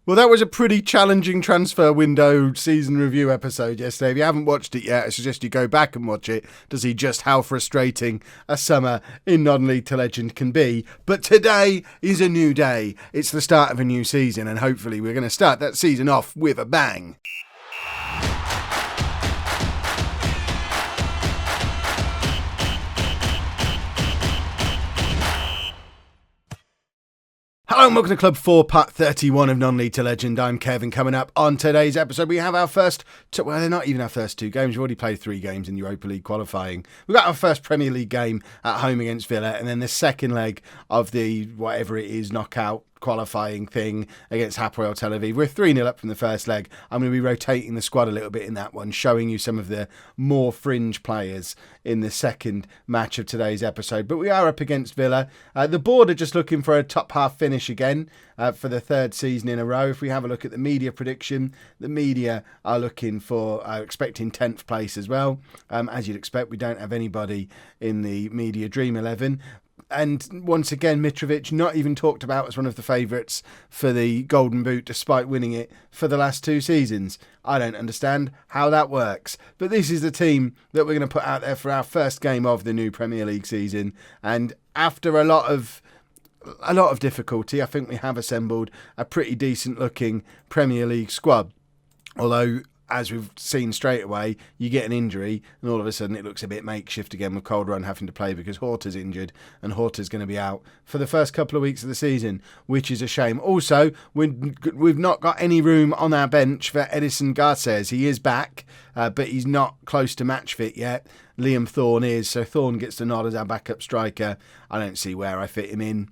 Well, that was a pretty challenging transfer window season review episode yesterday. If you haven't watched it yet, I suggest you go back and watch it to see just how frustrating a summer in non-league to legend can be. But today is a new day. It's the start of a new season, and hopefully we're going to start that season off with a bang. Hello and welcome to Club 4, part 31 of Non-League to Legend. I'm Kevin. Coming up on today's episode, we have our first, well, they're not even our first two games. We've already played 3 games in Europa League qualifying. We've got our first Premier League game at home against Villa, and then the second leg of the, whatever it is, knockout qualifying thing against Hapoel Tel Aviv. We're 3-0 up from the first leg. I'm going to be rotating the squad a little bit in that one, showing you some of the more fringe players in the second match of today's episode. But we are up against Villa. The board are just looking for a top half finish again for the third season in a row. If we have a look at the media prediction, the media are looking for, expecting 10th place as well. As you'd expect, we don't have anybody in the media Dream 11. And once again, Mitrovic not even talked about as one of the favourites for the Golden Boot, despite winning it for the last 2 seasons. I don't understand how that works. But this is the team that we're going to put out there for our first game of the new Premier League season. And after a lot of difficulty, I think we have assembled a pretty decent looking Premier League squad. Although, as we've seen straight away, you get an injury and all of a sudden it looks a bit makeshift again with Calderon having to play because Horta's injured and Horta's going to be out for the first couple of weeks of the season, which is a shame. Also, we've not got any room on our bench for Edison Garces. He is back, but he's not close to match fit yet. Liam Thorne is, so Thorne gets the nod as our backup striker. I don't see where I fit him in.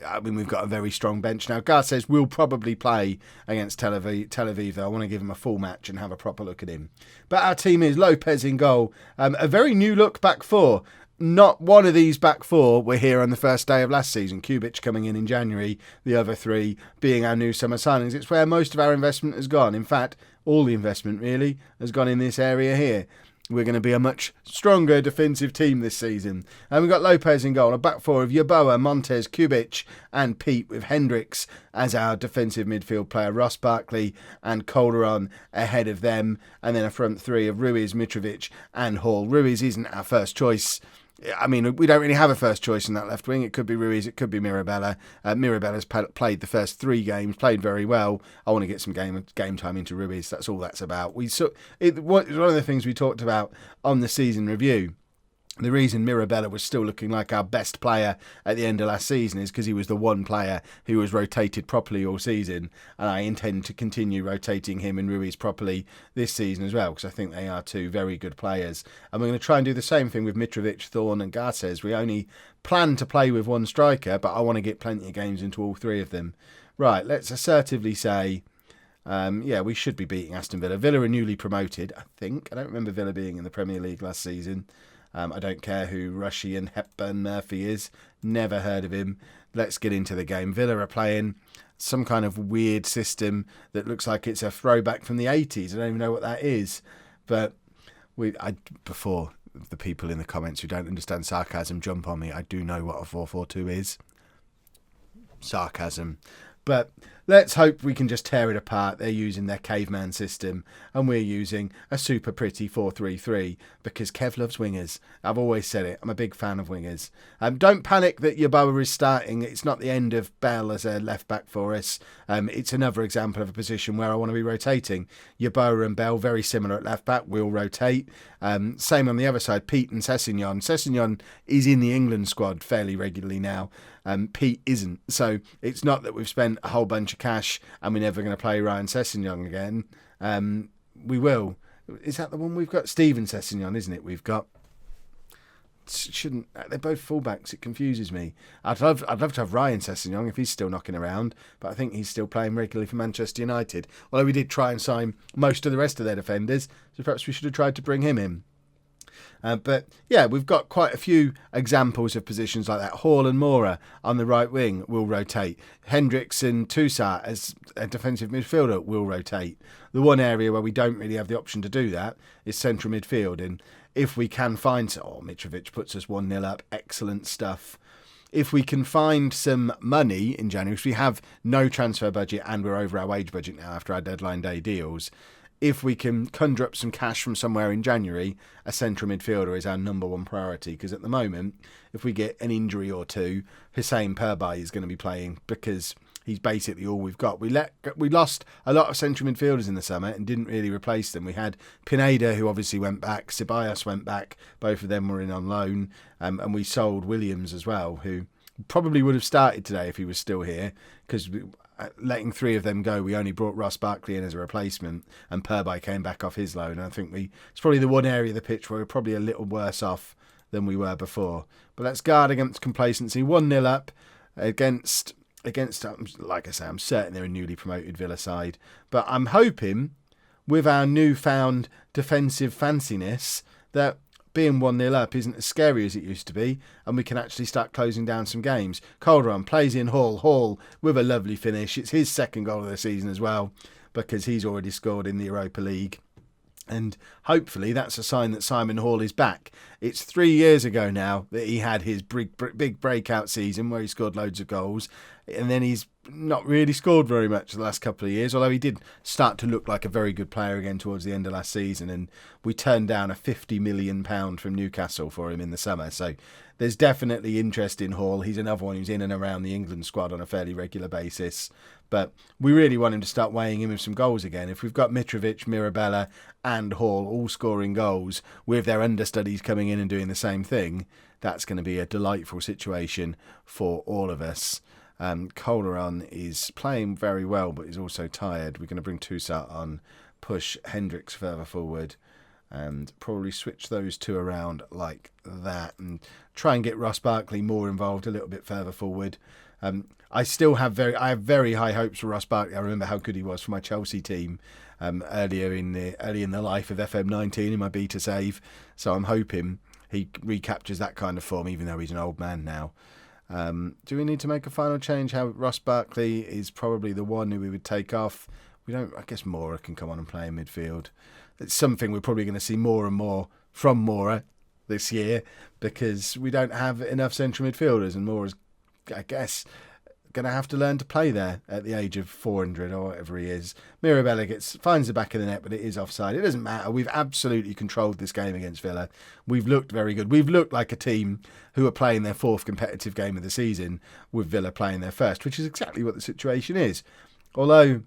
I mean, we've got a very strong bench now. Garces will probably play against Tel Aviv, though. I want to give him a full match and have a proper look at him. But our team is Lopez in goal. A very new look back four. Not one of these back four were here on the first day of last season. Kubic coming in January, the other 3 being our new summer signings. It's where most of our investment has gone. In fact, all the investment really has gone in this area here. We're going to be a much stronger defensive team this season. And we've got Lopez in goal, a back 4 of Yeboah, Montes, Kubic and Pete, with Hendricks as our defensive midfield player, Ross Barkley and Calderon ahead of them. And then a front 3 of Ruiz, Mitrovic and Hall. Ruiz isn't our first choice. I mean, we don't really have a first choice in that left wing. It could be Ruiz, it could be Mirabella. Mirabella's played the first 3 games, played very well. I want to get some game time into Ruiz. That's all that's about. One of the things we talked about on the season review. The reason Mirabella was still looking like our best player at the end of last season is because he was the one player who was rotated properly all season, and I intend to continue rotating him and Ruiz properly this season as well, because I think they are 2 very good players. And we're going to try and do the same thing with Mitrovic, Thorne and Garces. We only plan to play with 1 striker, but I want to get plenty of games into all 3 of them. Right, let's assertively say, we should be beating Aston Villa. Villa are newly promoted, I think. I don't remember Villa being in the Premier League last season. I don't care who Rushy and Hepburn Murphy is. Never heard of him. Let's get into the game. Villa are playing some kind of weird system that looks like it's a throwback from the 80s. I don't even know what that is. But before the people in the comments who don't understand sarcasm jump on me, I do know what a 4-4-2 is. Sarcasm. But let's hope we can just tear it apart. They're using their caveman system and we're using a super pretty 4-3-3 because Kev loves wingers. I've always said it. I'm a big fan of wingers. Don't panic that Yeboah is starting. It's not the end of Bell as a left back for us. It's another example of a position where I want to be rotating. Yeboah and Bell, very similar at left back, will rotate. Same on the other side, Pete and Sessegnon. Sessegnon is in the England squad fairly regularly now. Pete isn't. So it's not that we've spent a whole bunch of cash and we're never going to play Ryan Sessegnon again. We will. Is that the one we've got? Steven Sessegnon, isn't it? We've got. They're both fullbacks. It confuses me. I'd love to have Ryan Sessegnon if he's still knocking around, but I think he's still playing regularly for Manchester United. Although we did try and sign most of the rest of their defenders, so perhaps we should have tried to bring him in. But yeah, we've got quite a few examples of positions like that. Hall and Mora on the right wing will rotate. Hendricks and Toussaint as a defensive midfielder will rotate. The one area where we don't really have the option to do that is central midfield. And if we can find... Mitrovic puts us 1-0 up. Excellent stuff. if we can find some money in January, because we have no transfer budget and we're over our wage budget now after our deadline day deals, if we can conjure up some cash from somewhere in January, a central midfielder is our number one priority. Because at the moment, if we get an injury or two, Hussein Perbay is going to be playing because he's basically all we've got. We lost a lot of central midfielders in the summer and didn't really replace them. We had Pineda, who obviously went back. Ceballos went back. Both of them were in on loan. And we sold Williams as well, who probably would have started today if he was still here, because letting 3 of them go, we only brought Ross Barkley in as a replacement, and Perbay came back off his loan. And I think it's probably the one area of the pitch where we're probably a little worse off than we were before. But let's guard against complacency. 1-0 up against, like I say, I'm certain they're a newly promoted Villa side. But I'm hoping, with our newfound defensive fanciness, that being 1-0 up isn't as scary as it used to be, and we can actually start closing down some games. Calderon plays in Hall with a lovely finish. It's his second goal of the season as well, because he's already scored in the Europa League. And hopefully that's a sign that Simon Hall is back. It's 3 years ago now that he had his big breakout season where he scored loads of goals, and then he's not really scored very much the last couple of years, although he did start to look like a very good player again towards the end of last season, and we turned down a £50 million from Newcastle for him in the summer. So there's definitely interest in Hall. He's another one who's in and around the England squad on a fairly regular basis. But we really want him to start weighing in with some goals again. If we've got Mitrovic, Mirabella and Hall all scoring goals with their understudies coming in and doing the same thing, that's going to be a delightful situation for all of us. Calderon is playing very well, but is also tired. We're going to bring Toussaint on, push Hendricks further forward, and probably switch those two around like that, and try and get Ross Barkley more involved a little bit further forward. I have very high hopes for Ross Barkley. I remember how good he was for my Chelsea team early in the life of FM19 in my beta save. So I'm hoping he recaptures that kind of form, even though he's an old man now. Do we need to make a final change? How Ross Barkley is probably the one who we would take off. We don't. I guess Mora can come on and play in midfield. It's something we're probably going to see more and more from Mora this year, because we don't have enough central midfielders, and Mora's, I guess, going to have to learn to play there at the age of 400 or whatever he is. Mirabella finds the back of the net, but it is offside. It doesn't matter. We've absolutely controlled this game against Villa. We've looked very good. We've looked like a team who are playing their 4th competitive game of the season, with Villa playing their 1st, which is exactly what the situation is. Although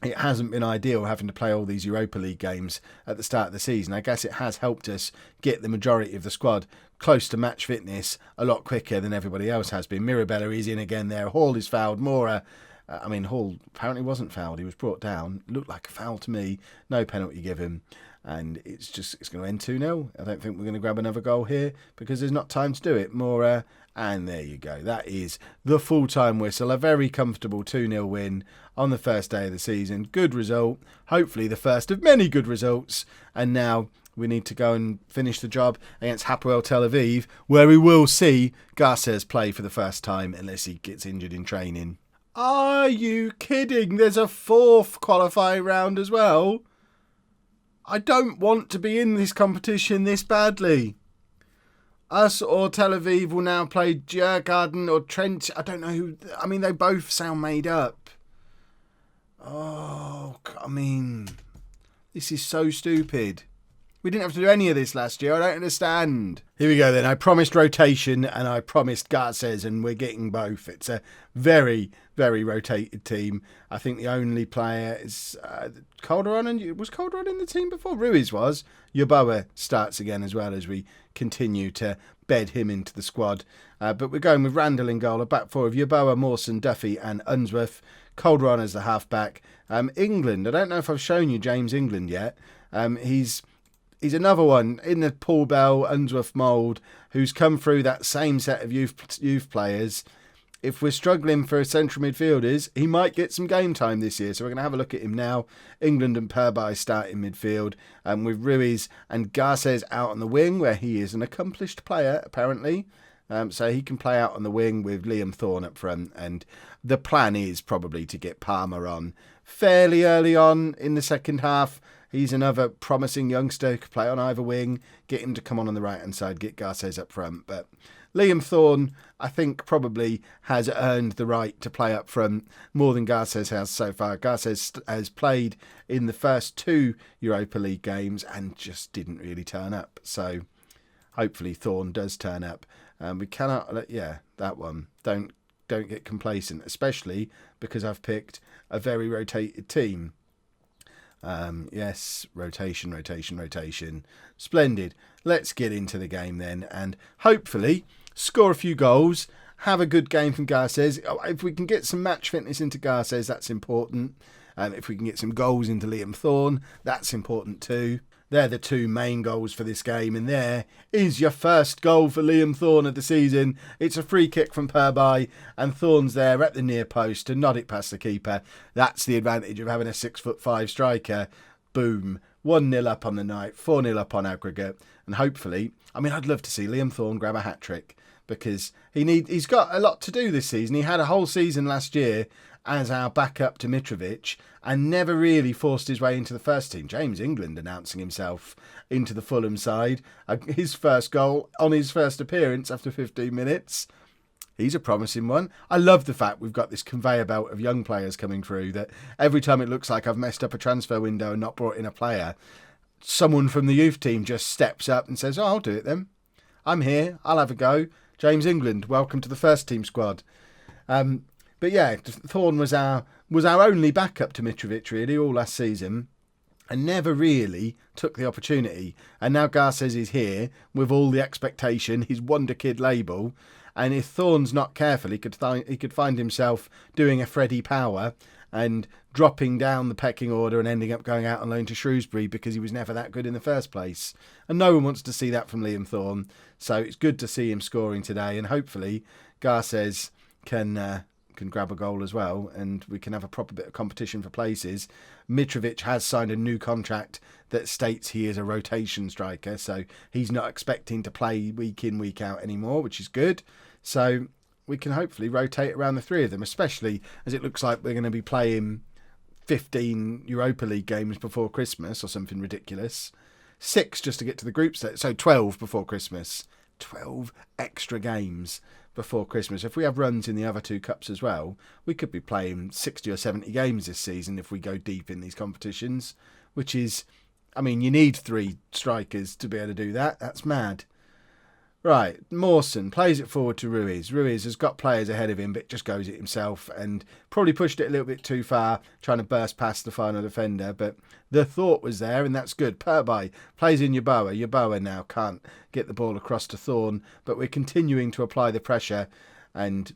it hasn't been ideal having to play all these Europa League games at the start of the season, I guess it has helped us get the majority of the squad close to match fitness a lot quicker than everybody else has been. Mirabella is in again there. Hall is fouled. Mora, Hall apparently wasn't fouled. He was brought down. Looked like a foul to me. No penalty given. And it's going to end 2-0. I don't think we're going to grab another goal here because there's not time to do it. Mora, and there you go. That is the full-time whistle. A very comfortable 2-0 win on the first day of the season. Good result. Hopefully the first of many good results. And now we need to go and finish the job against Hapoel Tel Aviv, where we will see Garces play for the first time unless he gets injured in training. Are you kidding? There's a 4th qualifying round as well. I don't want to be in this competition this badly. Us or Tel Aviv will now play Djurgården or Trent. I don't know who. They both sound made up. This is so stupid. We didn't have to do any of this last year. I don't understand. Here we go then. I promised rotation and I promised Garces, and we're getting both. It's a very, very rotated team. I think the only player is Calderon. Was Calderon in the team before? Ruiz was. Yeboah starts again as well as we continue to bed him into the squad. But we're going with Randall in goal. A back 4 of Yeboah, Mawson, Duffy and Unsworth. Calderon as the half-back. England. I don't know if I've shown you James England yet. He's another one in the Paul Bell, Unsworth mould, who's come through that same set of youth players. If we're struggling for central midfielders, he might get some game time this year. So we're going to have a look at him now. England and Perbay start in midfield, with Ruiz and Garces out on the wing, where he is an accomplished player, apparently. So he can play out on the wing with Liam Thorne up front. And the plan is probably to get Palmer on fairly early on in the second half. He's another promising youngster who could play on either wing, get him to come on the right-hand side, get Garces up front. But Liam Thorne, I think, probably has earned the right to play up front more than Garces has so far. Garces has played in the first 2 Europa League games and just didn't really turn up. So hopefully Thorne does turn up. We cannot, that one. Don't get complacent, especially because I've picked a very rotated team. Yes, rotation. Splendid. Let's get into the game then and hopefully score a few goals, have a good game from Garces. If we can get some match fitness into Garces, that's important. If we can get some goals into Liam Thorne, that's important too. They're the 2 main goals for this game, and there is your first goal for Liam Thorne of the season. It's a free kick from Peterborough, and Thorne's there at the near post to nod it past the keeper. That's the advantage of having a 6'5" striker. Boom. 1-0 up on the night, 4-0 up on aggregate, and hopefully, I'd love to see Liam Thorne grab a hat-trick, because he's got a lot to do this season. He had a whole season last year as our backup to Mitrovic and never really forced his way into the first team. James England announcing himself into the Fulham side. His first goal on his first appearance after 15 minutes. He's a promising one. I love the fact we've got this conveyor belt of young players coming through that every time it looks like I've messed up a transfer window and not brought in a player, someone from the youth team just steps up and says, I'll do it then. I'm here. I'll have a go. James England, welcome to the first team squad. But yeah, Thorne was our only backup to Mitrovic really all last season and never really took the opportunity. And now Garces is here with all the expectation, his Wonder Kid label. And if Thorne's not careful, he could find himself doing a Freddie Power and dropping down the pecking order and ending up going out on loan to Shrewsbury because he was never that good in the first place. And no one wants to see that from Liam Thorne. So it's good to see him scoring today. And hopefully Garces can grab a goal as well, and we can have a proper bit of competition for places. Mitrovic has signed a new contract that states he is a rotation striker, so he's not expecting to play week in, week out anymore, which is good. So we can hopefully rotate around the 3 of them, especially as it looks like we're going to be playing 15 Europa League games before Christmas or something ridiculous. 6 just to get to the group stage, so 12 before Christmas. 12 extra games before Christmas. If we have runs in the other 2 cups as well, we could be playing 60 or 70 games this season if we go deep in these competitions, which is, you need 3 strikers to be able to do that. That's mad. Right, Mawson plays it forward to Ruiz. Ruiz has got players ahead of him, but just goes it himself and probably pushed it a little bit too far, trying to burst past the final defender. But the thought was there, and that's good. Peterborough plays in Yeboah. Yeboah now can't get the ball across to Thorne, but we're continuing to apply the pressure, and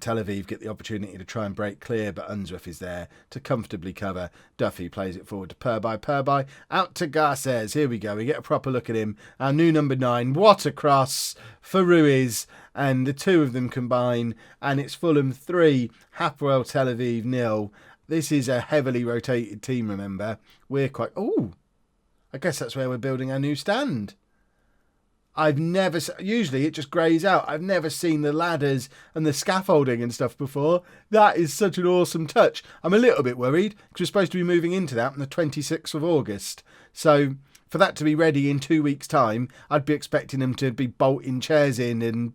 Tel Aviv get the opportunity to try and break clear, but Unsworth is there to comfortably cover. Duffy plays it forward to Peterborough. Peterborough out to Garces. Here we go. We get a proper look at him. Our new number 9. What a cross for Ruiz. And the 2 of them combine. And it's Fulham 3, Hapoel Tel Aviv 0. This is a heavily rotated team, remember. We're quite... I guess that's where we're building our new stand. Usually it just greys out. I've never seen the ladders and the scaffolding and stuff before. That is such an awesome touch. I'm a little bit worried because we're supposed to be moving into that on the 26th of August. So for that to be ready in 2 weeks' time, I'd be expecting them to be bolting chairs in and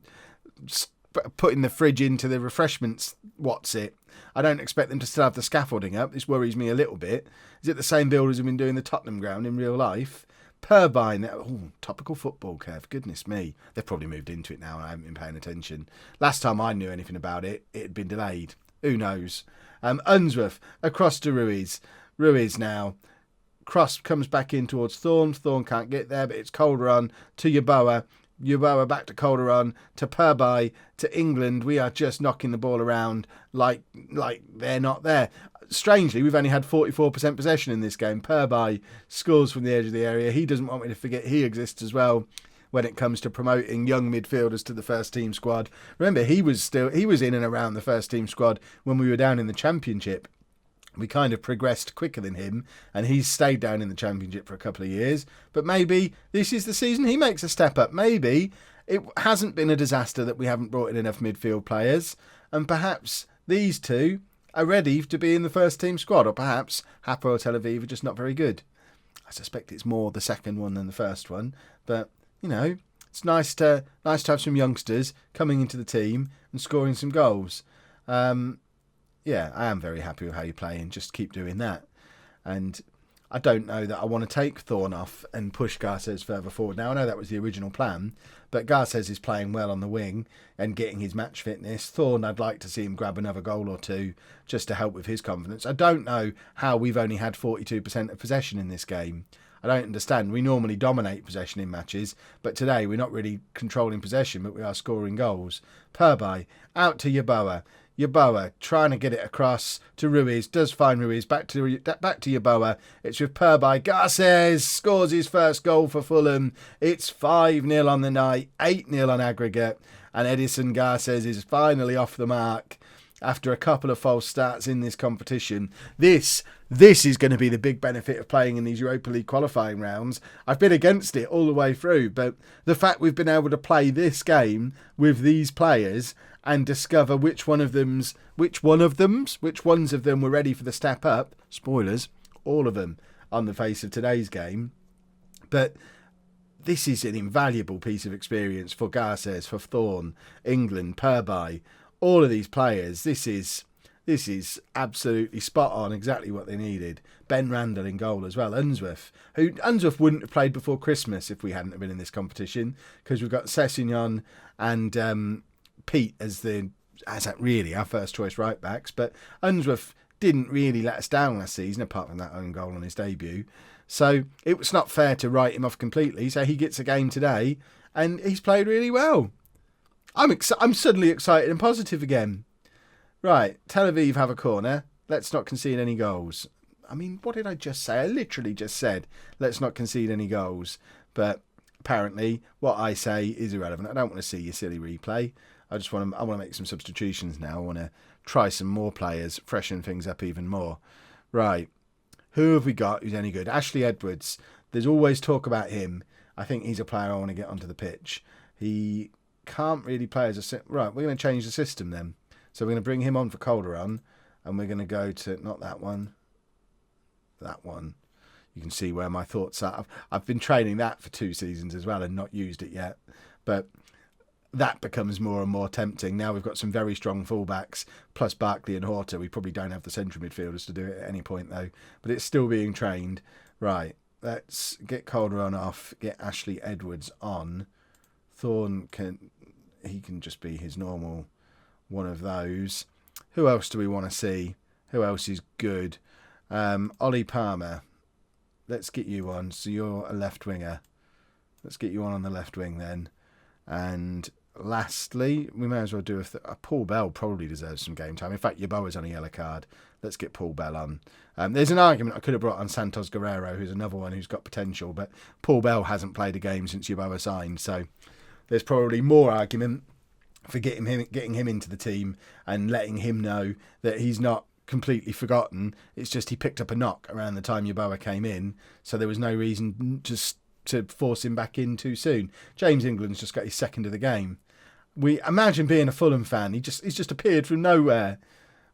putting the fridge into the refreshments. I don't expect them to still have the scaffolding up. This worries me a little bit. Is it the same builders who've been doing the Tottenham ground in real life? Peterborough, topical football, Kev. Goodness me. They've probably moved into it now and I haven't been paying attention. Last time I knew anything about it, it had been delayed. Who knows? Unsworth across to Ruiz. Ruiz now. Cross comes back in towards Thorne. Thorne can't get there, but it's Calderon to Yeboah. Yeboah back to Calderon to Peterborough to England. We are just knocking the ball around like they're not there. Strangely, we've only had 44% possession in this game. Peterborough scores from the edge of the area. He doesn't want me to forget he exists as well when it comes to promoting young midfielders to the first team squad. Remember, he was in and around the first team squad when we were down in the Championship. We kind of progressed quicker than him, and he's stayed down in the Championship for a couple of years. But maybe this is the season he makes a step up. Maybe it hasn't been a disaster that we haven't brought in enough midfield players, and perhaps these 2 are ready to be in the first team squad, or perhaps Hapoel Tel Aviv are just not very good. I suspect it's more the second one than the first one, but, it's nice to have some youngsters coming into the team and scoring some goals. Yeah, I am very happy with how you're playing. Just keep doing that. And I don't know that I want to take Thorne off and push Garces further forward. Now, I know that was the original plan, but Garces is playing well on the wing and getting his match fitness. Thorne, I'd like to see him grab another goal or two just to help with his confidence. I don't know how we've only had 42% of possession in this game. I don't understand. We normally dominate possession in matches, but today we're not really controlling possession, but we are scoring goals. Purby, out to Yeboah. Yeboah trying to get it across to Ruiz, does find Ruiz, back to Yeboah. It's with Purby. Garces scores his first goal for Fulham. It's 5-0 on the night, 8-0 on aggregate, and Edison Garces is finally off the mark after a couple of false starts in this competition. This is going to be the big benefit of playing in these Europa League qualifying rounds. I've been against it all the way through, but the fact we've been able to play this game with these players and discover which ones of them were ready for the step up. Spoilers, all of them on the face of today's game. But this is an invaluable piece of experience for Garces, for Thorne, England, Purby, all of these players. This is absolutely spot on, exactly what they needed. Ben Randall in goal as well. Unsworth wouldn't have played before Christmas if we hadn't been in this competition, because we've got Sessegnon and Pete as really our first choice right backs. But Unsworth didn't really let us down last season, apart from that own goal on his debut. So it was not fair to write him off completely. So he gets a game today, and he's played really well. I'm suddenly excited and positive again. Right, Tel Aviv have a corner. Let's not concede any goals. I mean, what did I just say? I literally just said, let's not concede any goals. But apparently, what I say is irrelevant. I don't want to see your silly replay. I want to make some substitutions now. I want to try some more players, freshen things up even more. Right, who have we got who's any good? Ashley Edwards. There's always talk about him. I think he's a player I want to get onto the pitch. He can't really play as a... Right, we're going to change the system then. So we're going to bring him on for Calderon, and we're going to go to, not that one, that one. You can see where my thoughts are. I've been training that for 2 seasons as well and not used it yet. But that becomes more and more tempting. Now we've got some very strong fullbacks, plus Barkley and Horta. We probably don't have the central midfielders to do it at any point, though. But it's still being trained. Right, let's get Calderon off, get Ashley Edwards on. Thorne can just be his normal one of those. Who else do we want to see? Who else is good? Ollie Palmer. Let's get you on. So you're a left winger. Let's get you on the left wing then. And lastly, we may as well do a Paul Bell probably deserves some game time. In fact, Yeboah's on a yellow card. Let's get Paul Bell on. There's an argument I could have brought on Santos Guerrero, who's another one who's got potential, but Paul Bell hasn't played a game since Yeboah signed, so there's probably more argument for getting him into the team and letting him know that he's not completely forgotten. It's just he picked up a knock around the time Yeboah came in, so there was no reason just to force him back in too soon. James England's just got his second of the game. We imagine being a Fulham fan. He's just appeared from nowhere.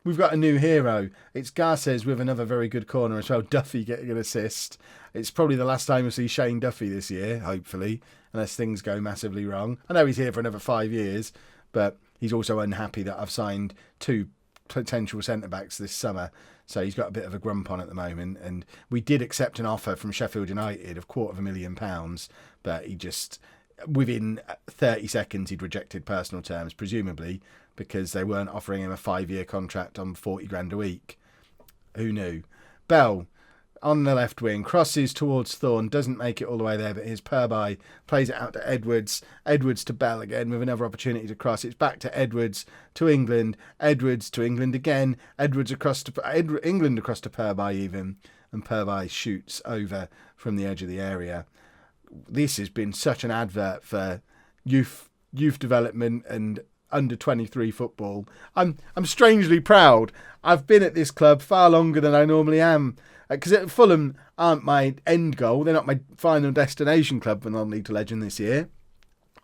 We've got a new hero. It's Garces with another very good corner as well. Duffy getting an assist. It's probably the last time we'll see Shane Duffy this year, hopefully, unless things go massively wrong. I know he's here for another 5 years, but he's also unhappy that I've signed 2 potential centre-backs this summer. So he's got a bit of a grump on at the moment. And we did accept an offer from Sheffield United of £250,000, but he just, within 30 seconds, he'd rejected personal terms, presumably because they weren't offering him a 5-year contract on 40 grand a week. Who knew? Bell on the left wing, crosses towards Thorne, doesn't make it all the way there, but here's Purby, plays it out to Edwards. Edwards to Bell again with another opportunity to cross. It's back to Edwards to England. Edwards to England again. Edwards across to England across to Purby even, and Purby shoots over from the edge of the area. This has been such an advert for youth development and under 23 football. I'm strangely proud. I've been at this club far longer than I normally am, because Fulham aren't my end goal. They're not my final destination club for non-league to legend this year,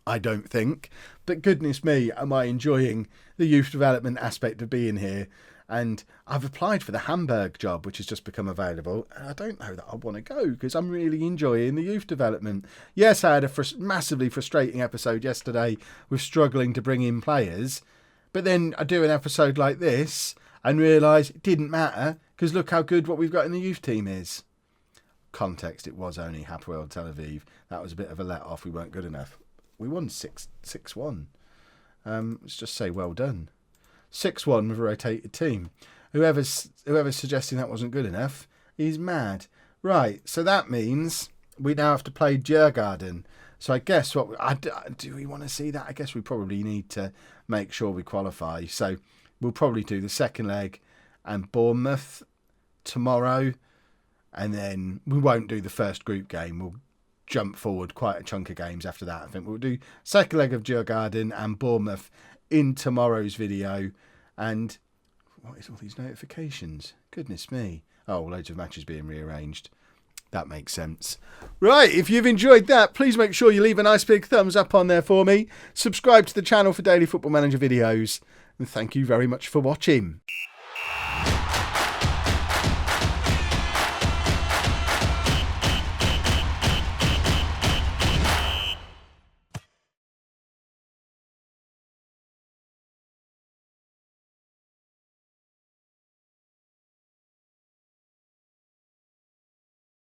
I don't think. But goodness me, am I enjoying the youth development aspect of being here. And I've applied for the Hamburg job, which has just become available. And I don't know that I want to go because I'm really enjoying the youth development. Yes, I had a massively frustrating episode yesterday with struggling to bring in players. But then I do an episode like this and realise it didn't matter because look how good what we've got in the youth team is. Context, it was only Hapoel Tel Aviv. That was a bit of a let-off. We weren't good enough. We won 6-1. Let's just say well done. 6-1 with a rotated team. Whoever's suggesting that wasn't good enough, he's mad. Right, so that means we now have to play Djurgården. So I guess do we want to see that? I guess we probably need to make sure we qualify. So we'll probably do the second leg and Bournemouth tomorrow. And then we won't do the first group game. We'll jump forward quite a chunk of games after that. I think we'll do second leg of Djurgården and Bournemouth in tomorrow's video. And what is all these notifications? Goodness me. Oh, loads of matches being rearranged. That makes sense. Right, if you've enjoyed that, please make sure you leave a nice big thumbs up on there for me. Subscribe to the channel for daily Football Manager videos. And thank you very much for watching.